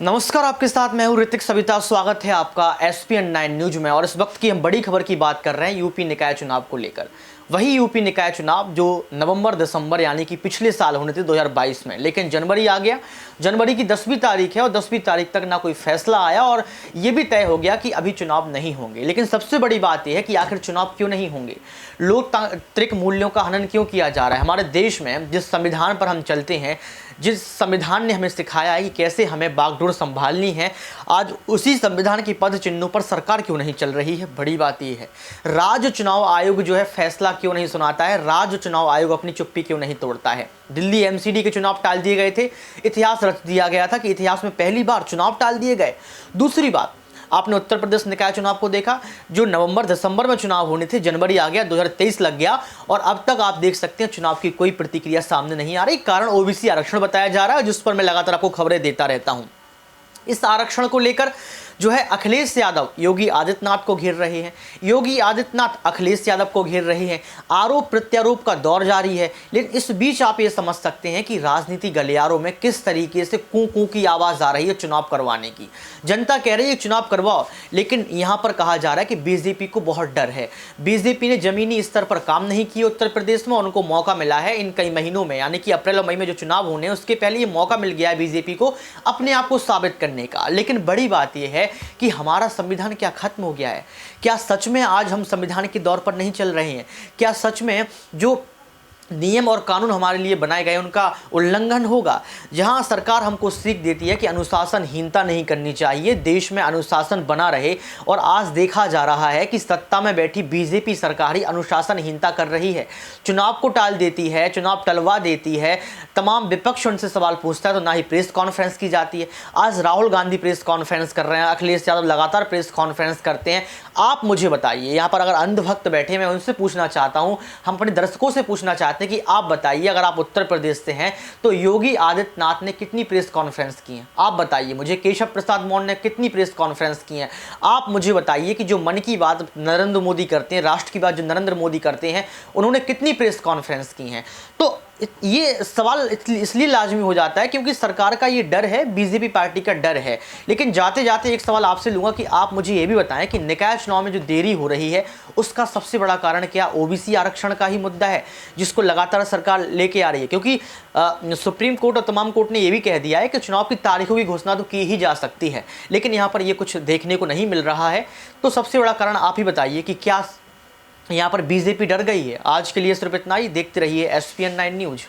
नमस्कार, आपके साथ मैं हूं ऋतिक सविता। स्वागत है आपका SPN9 न्यूज में। और इस वक्त की हम बड़ी खबर की बात कर रहे हैं यूपी निकाय चुनाव को लेकर। वही यूपी निकाय चुनाव जो नवंबर दिसंबर यानी कि पिछले साल होने थे 2022 में, लेकिन जनवरी आ गया। जनवरी की 10वीं तारीख है और 10वीं तारीख तक ना कोई फैसला आया और ये भी तय हो गया कि अभी चुनाव नहीं होंगे। लेकिन सबसे बड़ी बात यह है कि आखिर चुनाव क्यों नहीं होंगे, लोकतांत्रिक मूल्यों का हनन क्यों किया जा रहा है। हमारे देश में जिस संविधान पर हम चलते हैं, जिस संविधान ने हमें सिखाया है कि कैसे हमें बागडोर संभालनी है, आज उसी संविधान की पद चिन्हों पर सरकार क्यों नहीं चल रही है। बड़ी बात यह है, राज्य चुनाव आयोग जो है फैसला क्यों नहीं सुनाता है, राज्य चुनाव आयोग अपनी चुप्पी क्यों नहीं तोड़ता है। दिल्ली MCD के चुनाव टाल दिए गए थे, इतिहास रच दिया गया था कि इतिहास में पहली बार चुनाव टाल दिए गए। दूसरी बात, आपने उत्तर प्रदेश निकाय चुनाव को देखा, जो नवंबर दिसंबर में चुनाव होने थे, जनवरी आ गया, 2023 लग गया और अब तक आप देख सकते हैं चुनाव की कोई प्रतिक्रिया सामने नहीं आ रही। कारण OBC आरक्षण बताया जा रहा है, जिस पर मैं लगातार आपको खबरें देता रहता हूं। इस आरक्षण को लेकर जो है अखिलेश यादव योगी आदित्यनाथ को घेर रहे हैं, योगी आदित्यनाथ अखिलेश यादव को घेर रहे हैं। आरोप प्रत्यारोप का दौर जारी है। लेकिन इस बीच आप ये समझ सकते हैं कि राजनीति गलियारों में किस तरीके से कू कू की आवाज़ आ रही है चुनाव करवाने की। जनता कह रही है चुनाव करवाओ, लेकिन यहाँ पर कहा जा रहा है कि BJP को बहुत डर है। BJP ने जमीनी स्तर पर काम नहीं किया उत्तर प्रदेश में, उनको मौका मिला है इन कई महीनों में, यानी कि अप्रैल और मई में जो चुनाव होने हैं उसके पहले ये मौका मिल गया है BJP को अपने आप को साबित करने का। लेकिन बड़ी बात यह है कि हमारा संविधान क्या खत्म हो गया है? क्या सच में आज हम संविधान के दौर पर नहीं चल रहे हैं? क्या सच में जो नियम और कानून हमारे लिए बनाए गए उनका उल्लंघन होगा? जहां सरकार हमको सीख देती है कि अनुशासनहीनता नहीं करनी चाहिए, देश में अनुशासन बना रहे, और आज देखा जा रहा है कि सत्ता में बैठी BJP सरकार ही अनुशासनहीनता कर रही है। चुनाव को टाल देती है, चुनाव टलवा देती है, तमाम विपक्ष उनसे सवाल पूछता है तो ना ही प्रेस कॉन्फ्रेंस की जाती है। आज राहुल गांधी प्रेस कॉन्फ्रेंस कर रहे हैं, अखिलेश यादव लगातार प्रेस कॉन्फ्रेंस करते हैं। आप मुझे बताइए, यहाँ पर अगर अंधभक्त बैठे, मैं उनसे पूछना चाहता हूँ, हम अपने दर्शकों से पूछना चाहते हैं कि आप बताइए, अगर आप उत्तर प्रदेश से हैं तो योगी आदित्यनाथ ने कितनी प्रेस कॉन्फ्रेंस की हैं? आप बताइए मुझे। केशव प्रसाद मौर्य ने कितनी प्रेस कॉन्फ्रेंस की हैं? आप मुझे बताइए कि जो मन की बात नरेंद्र मोदी करते हैं, राष्ट्र की बात जो नरेंद्र मोदी करते हैं, उन्होंने कितनी प्रेस कॉन्फ्रेंस की हैं? तो ये सवाल इसलिए लाजमी हो जाता है क्योंकि सरकार का ये डर है, BJP पार्टी का डर है। लेकिन जाते जाते एक सवाल आपसे लूँगा कि आप मुझे ये भी बताएं कि निकाय चुनाव में जो देरी हो रही है उसका सबसे बड़ा कारण क्या OBC आरक्षण का ही मुद्दा है, जिसको लगातार सरकार लेके आ रही है? क्योंकि सुप्रीम कोर्ट और तमाम कोर्ट ने यह भी कह दिया है कि चुनाव की तारीखों की घोषणा तो की ही जा सकती है, लेकिन यहाँ पर ये कुछ देखने को नहीं मिल रहा है। तो सबसे बड़ा कारण आप ही बताइए कि क्या यहाँ पर BJP डर गई है? आज के लिए सिर्फ इतना ही। देखते रहिए SPN9 न्यूज।